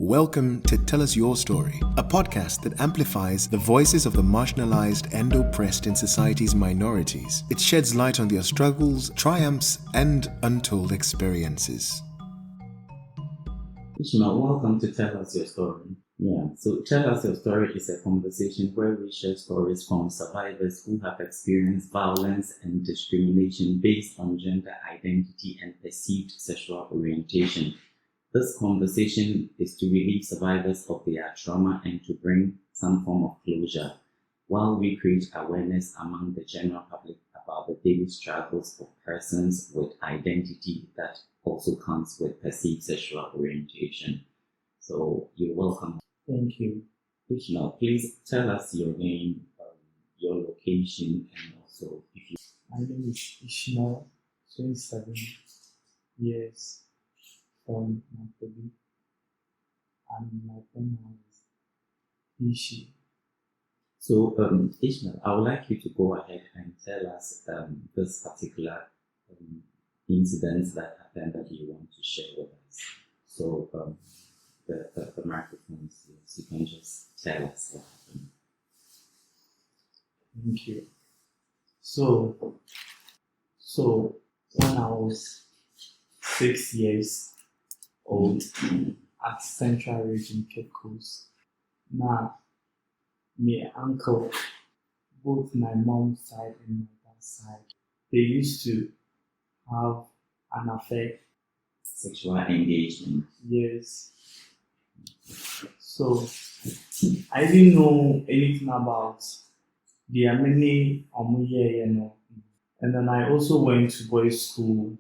Welcome to Tell Us Your Story, a podcast that amplifies the voices of the marginalized and oppressed in society's minorities. It sheds light on their struggles, triumphs, and untold experiences. Ishmael, welcome to Tell Us Your Story. So Tell Us Your Story is a conversation where we share stories from survivors who have experienced violence and discrimination based on gender identity and perceived sexual orientation. This conversation is to relieve survivors of their trauma and to bring some form of closure, while we create awareness among the general public about the daily struggles of persons with identity that also comes with perceived sexual orientation. So you're welcome. Thank you. Ishmael, please tell us your name, your location, and also if you... My name is Ishmael, 27 years, from Napoli, and my pronoun is he, she. So, Ishmael, I would like you to go ahead and tell us this particular incident that happened that you want to share with us. So, the microphone is yours. You can just tell us what happened. Thank you. So when I was 6 years old at Central Region Cape Coast, now my uncle, both my mom's side and my dad's side, they used to have an affair. Sexual engagement. Yes. So I didn't know anything about the many and then I also went to boys' school.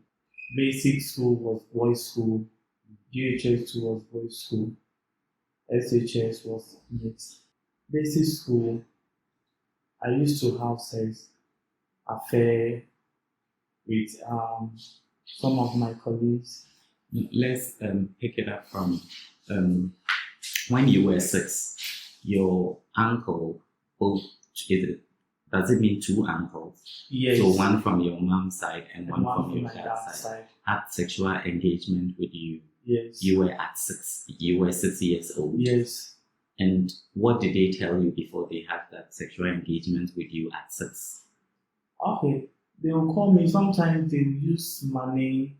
Basic school was boys' school. GHS2 was boys' school. SHS was mixed. Basic school, I used to have sex affair with some of my colleagues. Let's pick it up from when you were 6. Your uncle, does it mean 2 uncles? Yes. So one from your mom's side and one from your my dad's side side. had sexual engagement with you. Yes. You were 6 years old. Yes. And what did they tell you before they had that sexual engagement with you at 6? Okay. They will call me. Sometimes they will use money,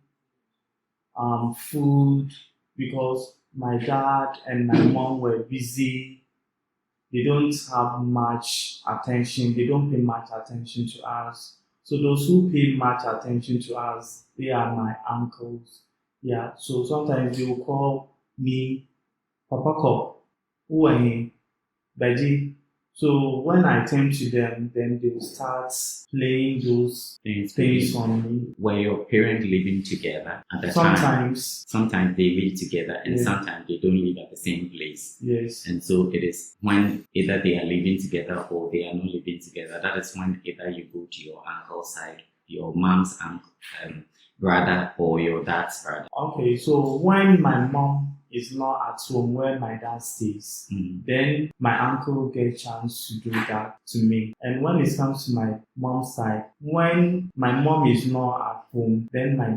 food, because my dad and my mom were busy. They don't have much attention. They don't pay much attention to us. So those who pay much attention to us, they are my uncles. Yeah. So sometimes they will call me Papa Ko, Uwahi, Beji. So when I turn to them, then they will start playing those things on me. Were your parents living together at the time? Sometimes. Sometimes they live together and sometimes they don't live at the same place. Yes. And so it is when either they are living together or they are not living together. That is when either you go to your uncle's side, your mom's uncle, brother, or your dad's brother. Okay, so when my mom is not at home where my dad stays, then my uncle gets a chance to do that to me. And when it comes to my mom's side, when my mom is not at home, then my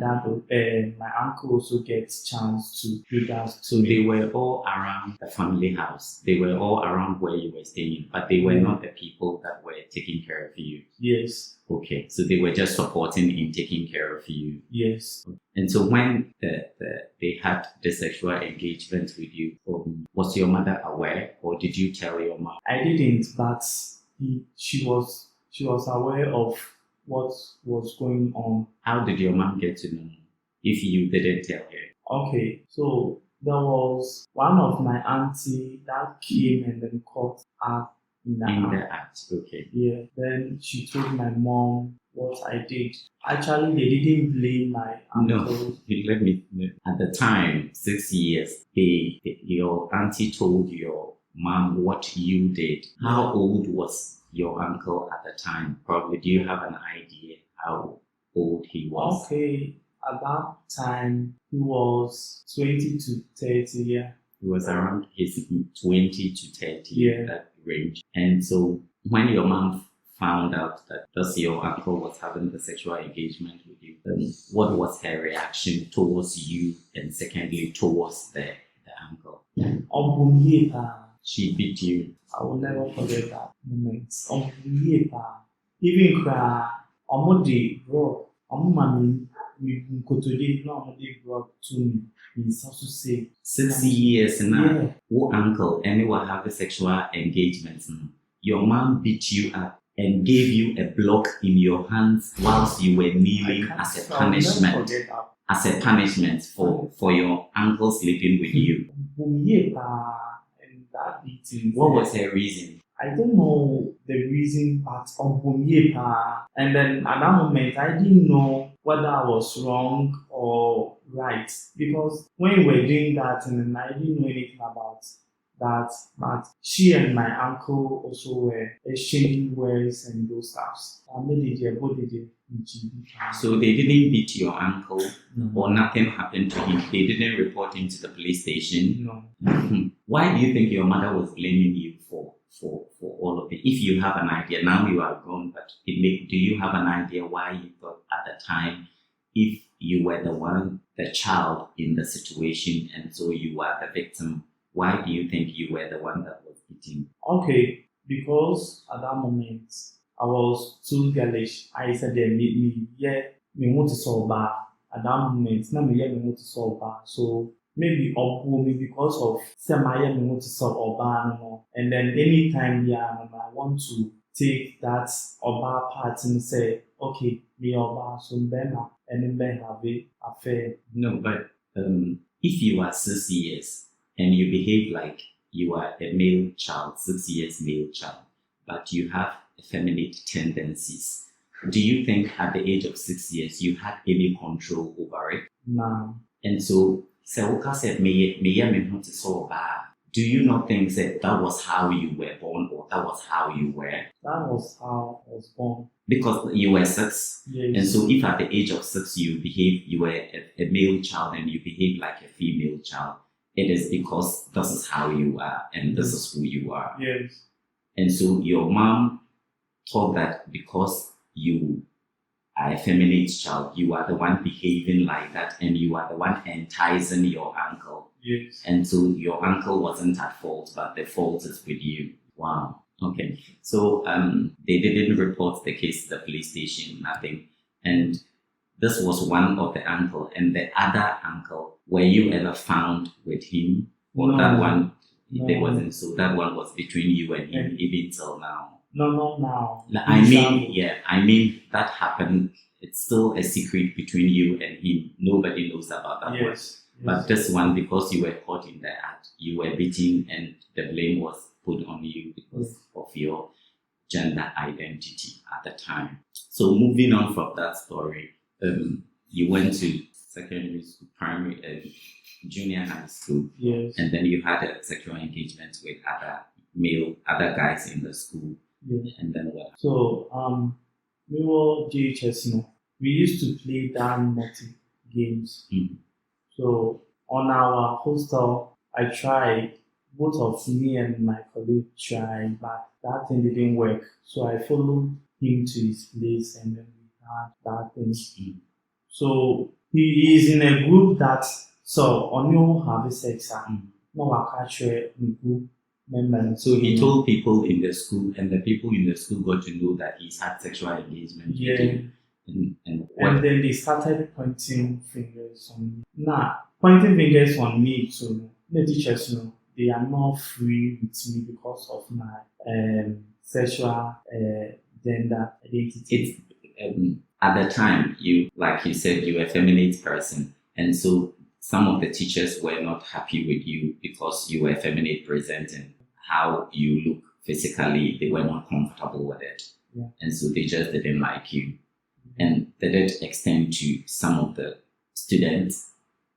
uncle also gets a chance to do that. So they were all around the family house. They were all around where you were staying, but they were not the people that were taking care of you. Yes. Okay, so they were just supporting in taking care of you. Yes. And so when they had the sexual engagement with you, was your mother aware, or did you tell your mom? I didn't, but she was aware of what was going on. How did your mom get to know if you didn't tell her? Okay, so there was one of my auntie that came and then caught her in the act. Okay. Yeah. Then she told my mom what I did. Actually, they didn't blame my uncle. No, let me. At the time, 6 years, your auntie told your mom what you did. How old was your uncle at the time? Probably, do you have an idea how old he was? Okay, at that time, he was 20 to 30, yeah. He was around his 20 to 30, that range. And so when your mom found out that your uncle was having the sexual engagement with you, what was her reaction towards you, and secondly towards the uncle? She beat you. I will never forget that moment. Even cry, Omodi brought, Omumami, we Kotodi, no Omodi brought to me. He's also say 6 years now. Yeah. Who uncle anyone have a sexual engagement? Your mom beat you up and gave you a block in your hands whilst you were kneeling as a punishment. As a punishment for your uncle sleeping with you. And that beating. What was her reason? I don't know the reason, but and then at that moment I didn't know whether I was wrong or right, because when we were doing that and I didn't know anything about that, but she and my uncle also were exchanging words and those stuffs. So they didn't beat your uncle, or nothing happened to him. They didn't report him to the police station. No. Why do you think your mother was blaming you for all of it? If you have an idea, now you are gone, but do you have an idea why you thought at the time, if you were the child in the situation, and so you were the victim, why do you think you were the one that was beaten? Okay, because at that moment I was too girlish. I said they made me want to solve bad. At that moment, now me want to solve bad. So maybe me because of me want to solve bad no. And then anytime I want to take that oba part and say, okay, me oba so bema and then have a affair. No, but if you are 6 years and you behave like you are a male child, 6 years male child, but you have effeminate tendencies, do you think at the age of 6 years you had any control over it? No. And so, Sewuka said, do you not think that was how you were born, or that was how you were? That was how I was born. Because you were 6. Yes. And so if at the age of 6 you were a male child and you behave like a female child, it is because this is how you are and this is who you are. Yes. And so your mom thought that because you are a feminine child, you are the one behaving like that and you are the one enticing your uncle. Yes. And so your uncle wasn't at fault, but the fault is with you. Wow. Okay. So they didn't report the case to the police station, nothing. And this was one of the uncle. And the other uncle, were you ever found with him? Or No. that one, No. there wasn't. So that one was between you and him, even till now. No, not now. I mean that happened. It's still a secret between you and him. Nobody knows about that one. Yes. But this one, because you were caught in the act, you were beaten and the blame was put on you because of your gender identity at the time. So moving on from that story, you went to secondary school, primary, junior high school, Yes. and then you had a sexual engagement with other guys in the school. Yes. And then what? So we were JHS, we used to play down multi games. Mm-hmm. So on our hostel, I tried, both of me and my colleague tried, but that thing didn't work. So I followed him to his place and then we had that thing. Mm-hmm. So he is in a group that, so on you have a sex, no, I catch a group member. So he told people in the school, and the people in the school got to know that he's had sexual engagement. Yeah. And what? And then they started pointing fingers on me. Pointing fingers on me too. The teachers, they are not free with me because of my sexual gender identity. It's at the time, like you said, you were a feminine person, and so some of the teachers were not happy with you because you were feminine presenting. How you look physically, they were not comfortable with it, and so they just didn't like you. And did it extend to some of the students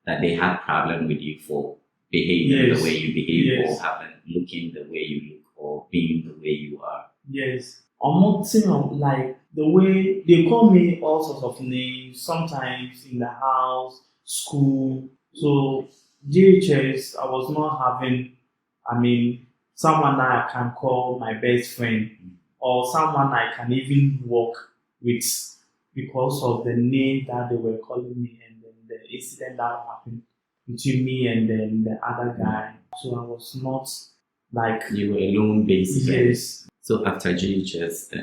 that they had problem with you for behaving the way you behave, or looking the way you look, or being the way you are? Yes. Like the way they call me all sorts of names, sometimes in the house, school. So JHS, I was not having, someone that I can call my best friend, or someone I can even walk with because of the name that they were calling me and then the incident that happened. between me and then the other guy. So I was not like, You were alone basically. yes, So after JHS,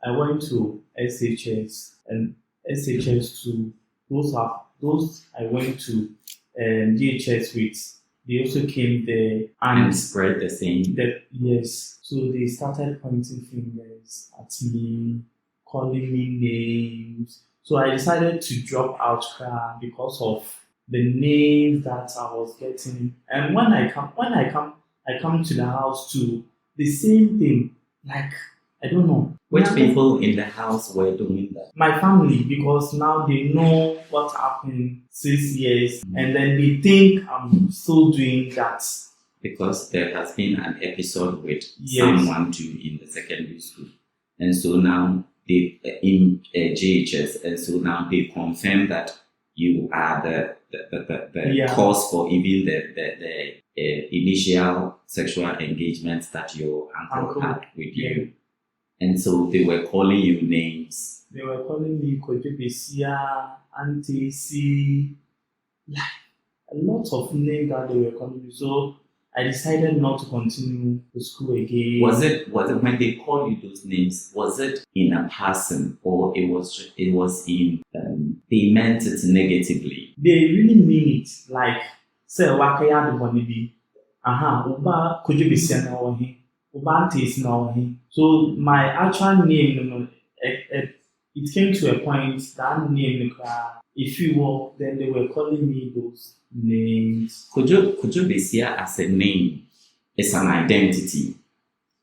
I went to SHS and SHS to those I went to DHS with. They also came there and and spread the same. yes. So they started pointing fingers at me, calling me names. So I decided to drop out because of the names that I was getting. And when I come to the house too, the same thing. Like, I don't know. Which Now, people in the house were doing that? my family, because now they know what happened 6 years, and then they think I'm still doing that. Because there has been an episode with Yes. someone too in the secondary school, and so now they in JHS, and so now they confirm that you are the Yeah. cause for even the initial sexual engagements that your uncle Uncle, had with yeah. you, and so they were calling you names. They were calling me Kojo Besia, Auntie C, like a lot of names that they were calling me. So I decided not to continue the school again. Was it when they called you those names? Was it in a person, or it was in they meant it negatively? They really mean it. Like, say, Wakaya the Bonibi. Uba Kojo Besia na wahi. Uba Auntie is na wahi. So my actual name, it came to a point that name, if you were, then they were calling me those names. Kojo Besia as a name is an identity.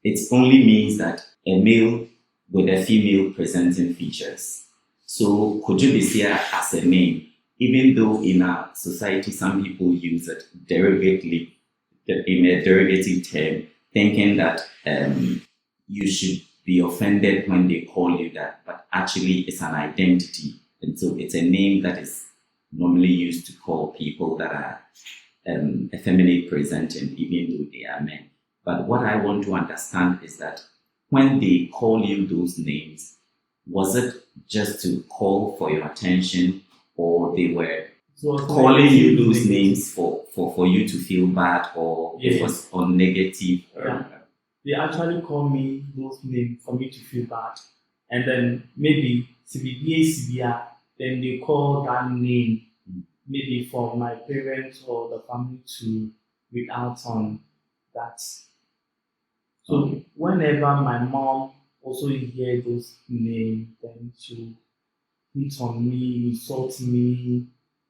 It only means that a male with a female presenting features. So Kojo Besia as a name, even though in our society some people use it derivatively, in a derivative term, thinking that you should be offended when they call you that, but actually it's an identity. And so it's a name that is normally used to call people that are effeminate presenting, even though they are men. But what I want to understand is that when they call you those names, was it just to call for your attention, or they were calling you those names for you to feel bad, or Yes. it was on negative? Yeah. They actually call me those names for me to feel bad. And then maybe CBA, then they call that name maybe for my parents or the family to read out on that. So Okay. whenever my mom also hear those names, then she'll hit on me, insult me.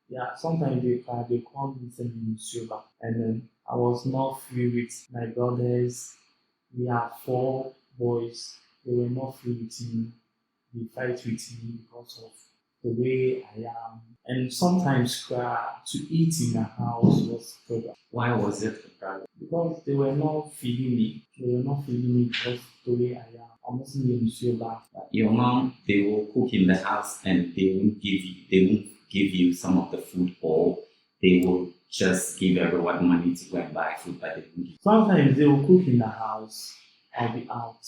Yeah, sometimes they call me Suba. And then I was not free with my brothers. We are 4 boys. They were not free with me. They fight with me because of the way I am. And sometimes to eat in the house was a problem Why was it a problem? because they were not feeding me. They were not feeding me because the way I am. I mustn't be so bad. Your mom, they will cook in the house and they won't give you some of the food, or they will just give everyone money to go and buy food, but they won't give. Sometimes they will cook in the house. I'll be out.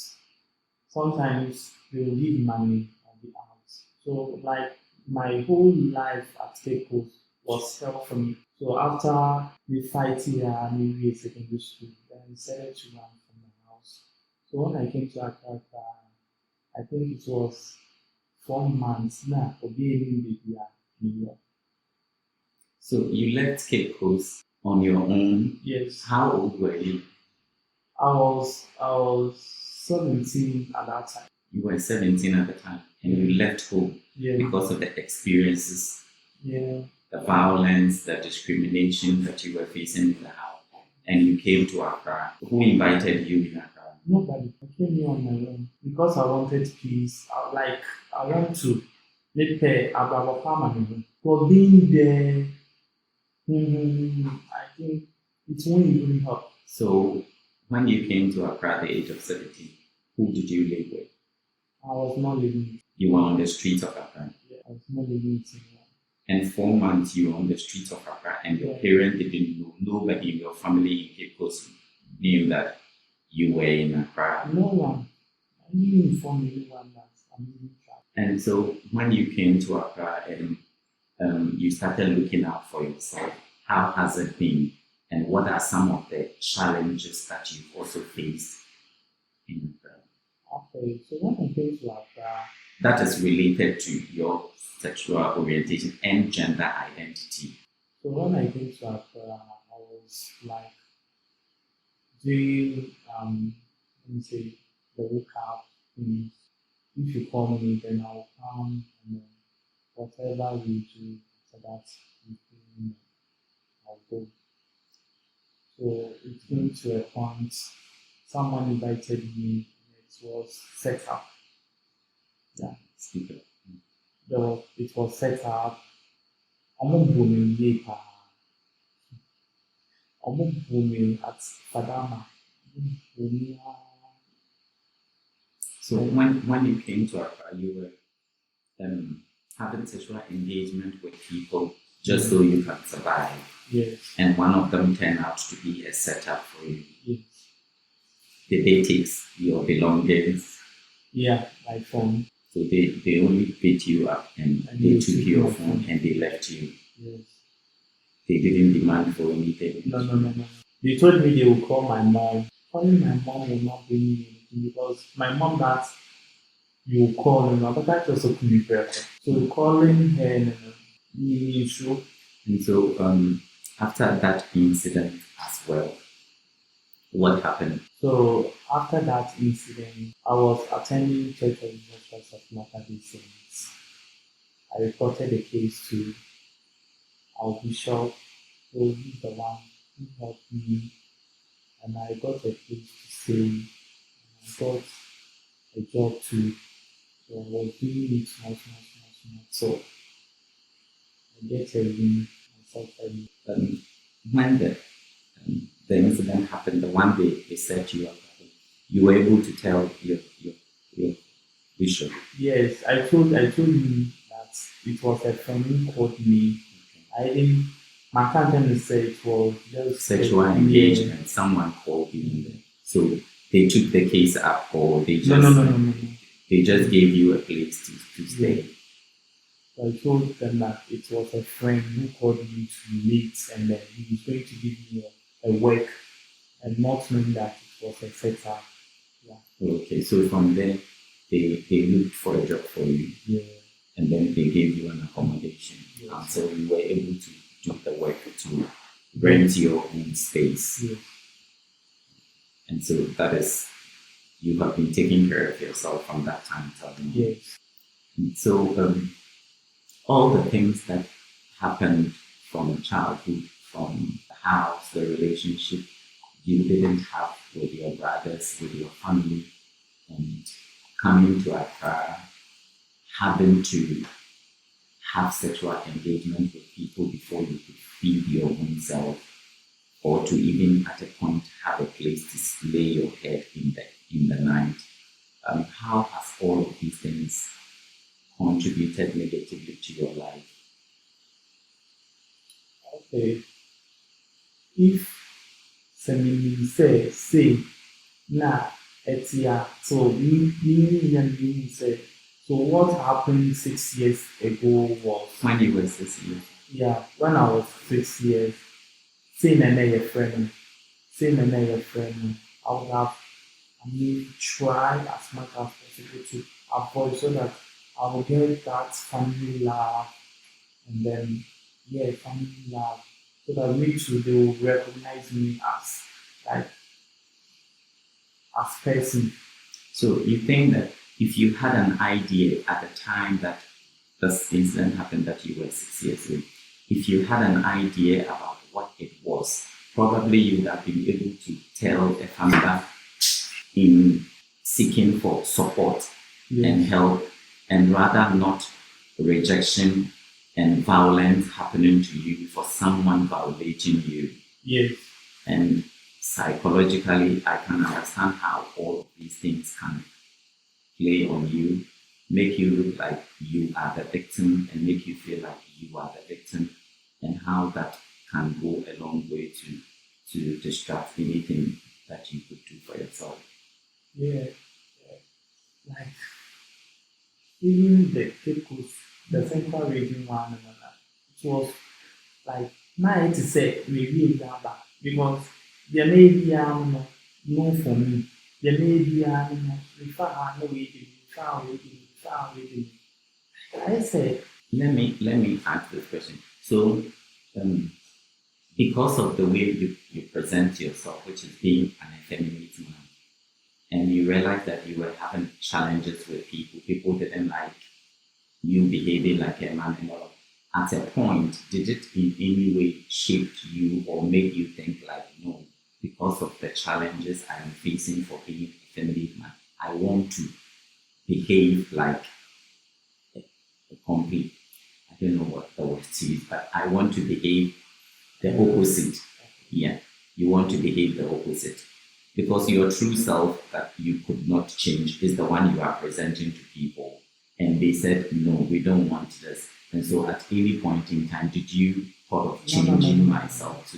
Sometimes they will give money. I'll be out. So like my whole life at Cape Coast was hell for me. So after we fight here, maybe secondary school, then I decided to run from the house. So when I came to Accra, I think it was 4 months now for being in New York. So you left Cape Coast on your own. Yes, How old were you? I was 17 at that time. You were 17 at the time, and you left home Yeah, because of the experiences, yeah. the violence, the discrimination that you were facing in the house, and you came to Accra. Who invited you in Accra? Nobody. I came here on my own because I wanted peace. I want to make a family. For being there, I think it won't even help. So when you came to Accra at the age of 17, who did you live with? I was not living. You were on the streets of Accra. I was not living it. And 4 months you were on the streets of Accra, and your Yeah. parents didn't know, nobody in your family in Cape Coast knew that you were in Accra. No one. I didn't inform anyone that I'm living trapped. And so when you came to Accra and you started looking out for yourself, how has it been? And what are some of the challenges that you've also faced in Okay, so when I came to Accra, that is related to your sexual orientation and gender identity? so when I came to Accra, I was like doing let me say the workout things. If you call me, then I'll come and then whatever you do after that, you do, I'll go. So it came to a point, someone invited me, and it was set up. Yeah, Speak up. it was set up. Ọmọ bù mí yé paa. Ọmọ bù mí at Fadama. Ọmọ bù mí ah. So when you came to Accra, you were having sexual engagement with people just so you can survive. Yes, And one of them turned out to be a setup for you. yes. Did they take your belongings? Yeah, my phone. So they only picked you up and And they they took took your my phone phone. and they left you. Yes. They didn't demand for anything. No. They told me they would call my mom. Calling my mom will not bring me anything because my mom that you will call her, but that also could be better. So calling her me issue. And so after that incident as well, what happened? So after that incident, I was attending Church of Jesus Christ of Latter-day Saints. I reported the case to our bishop, so he's the one who helped me, and I got a place to stay. And I got a job too, so I was doing it small. So I get a room myself and When the incident happened, the one they set you up, you were able to tell your bishop. yes, I told him that it was a friend who called me. I didn't. My can't say it was just Sexual yeah. engagement, someone called you in there. So they took the case up, or they just No. they just gave you a place to stay. So I told them that it was a friend who called me to meet, and then he was going to give me a work, and not knowing that it was a setup. Okay, so from there they looked for a job for you, Yeah. and then they gave you an accommodation, Yes. and so you were able to do the work to rent your own space. Yes. And so that is, you have been taking care of yourself from that time till now. Yes. And so all the things that happened from childhood, from the house, the relationship you didn't have with your brothers, with your family, and coming to Accra, having to have sexual engagement with people before you could feed your own self, or to even at a point have a place to lay your head in the night. How has all of these things contributed negatively to your life? Okay. If Semini say na etia so me say so what happened 6 years ago was When you were 6 years, yeah when I was 6 years say nene your friend I would have tried as much as possible to avoid so that I will get that family love and then family love so that me too they will recognize me as like as person. so you think that if you had an idea at the time that this incident happened, that you were 6 years old, if you had an idea about what it was, probably you would have been able to tell a family in seeking for support and help, and rather not rejection and violence happening to you for someone violating you. Yes. And psychologically, I can understand how all of these things can play on you, make you look like you are the victim and make you feel like you are the victim, and how that can go a long way to distract anything that you could do for yourself. Yeah. Like even the Cape Coast, the central region one, it was like Now it is say maybe Gaba because there may be no for me. There may be refer no waiting, refer waiting. I said, Let me ask this question. So, because of the way you present yourself, which is being an effeminate man, and you realize that you were having challenges with people didn't like you behaving like a man and all. At a point, did it in any way shape you or make you think like, no, because of the challenges I am facing for being a feminine man, I want to behave like a complete, I don't know what the word to use, but I want to behave the opposite. Yeah, you want to behave the opposite. Because your true self that you could not change is the one you are presenting to people. And they said, no, we don't want this. And so at any point in time, did you thought of changing myself to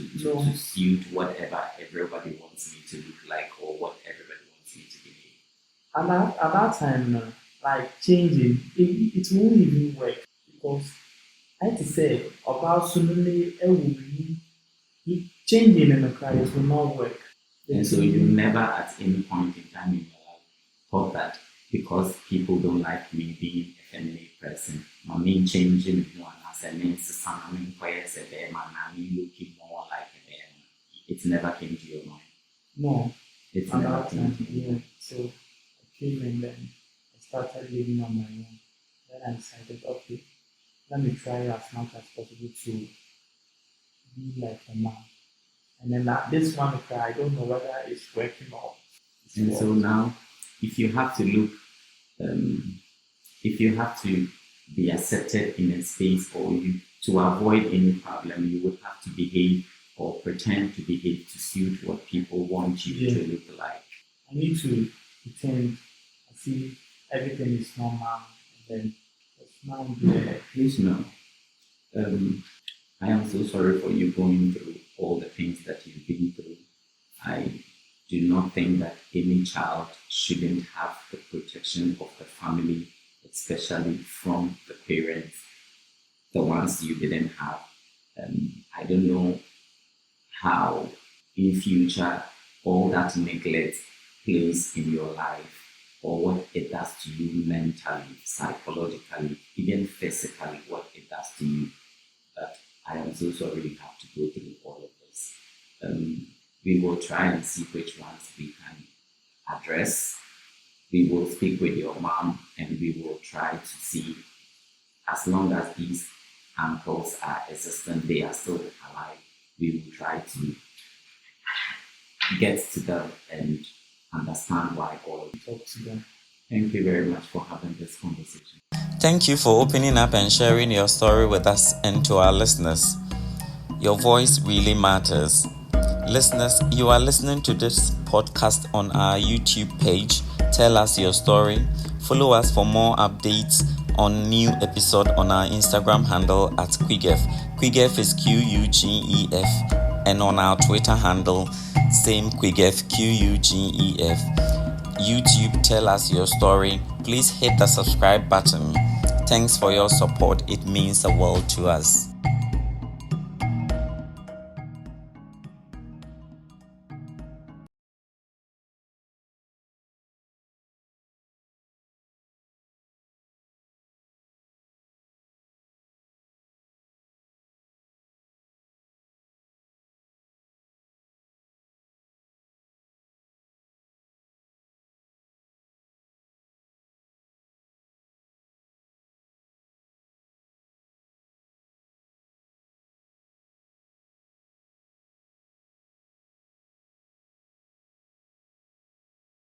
suit whatever everybody wants me to look like or what everybody wants me to behave? At that time, like changing, it won't even work because I had to say about suddenly changing in the cry, it will not work. And so you never at any point in time in your life thought that because people don't like me being a feminine person, I mean changing one as a means something where as a bear man, I mean looking more like a bear man. It never came to your mind. No. It's never came to your mind. So I came and then I started living on my own. Then I decided, okay, let me try as much as possible to be like a man. And then this one, I don't know whether it's working or. And so now, if you have to look, if you have to be accepted in a space or you to avoid any problem, you would have to behave or pretend to behave to suit what people want you to look like. I need to pretend as if everything is normal, and then it's now there. Please know. I am so sorry for you going through all the things that you've been through. I do not think that any child shouldn't have the protection of the family, especially from the parents, the ones you didn't have. I don't know how in future all that neglect plays in your life or what it does to you mentally, psychologically, even physically, what it does to you. But I am so sorry you have to go through all of this. We will try and see which ones we can address. We will speak with your mom and we will try to see, as long as these uncles are existent, they are still alive, we will try to get to them and understand why all of talk to them. Thank you very much for having this conversation. Thank you for opening up and sharing your story with us and to our listeners. Your voice really matters. Listeners, you are listening to this podcast on our YouTube page. Tell us your story. Follow us for more updates on new episode on our Instagram handle at Quigef. Quigef is Qugef. And on our Twitter handle, same Quigef, Qugef. YouTube, tell us your story. Please hit the subscribe button. Thanks for your support. It means the world to us.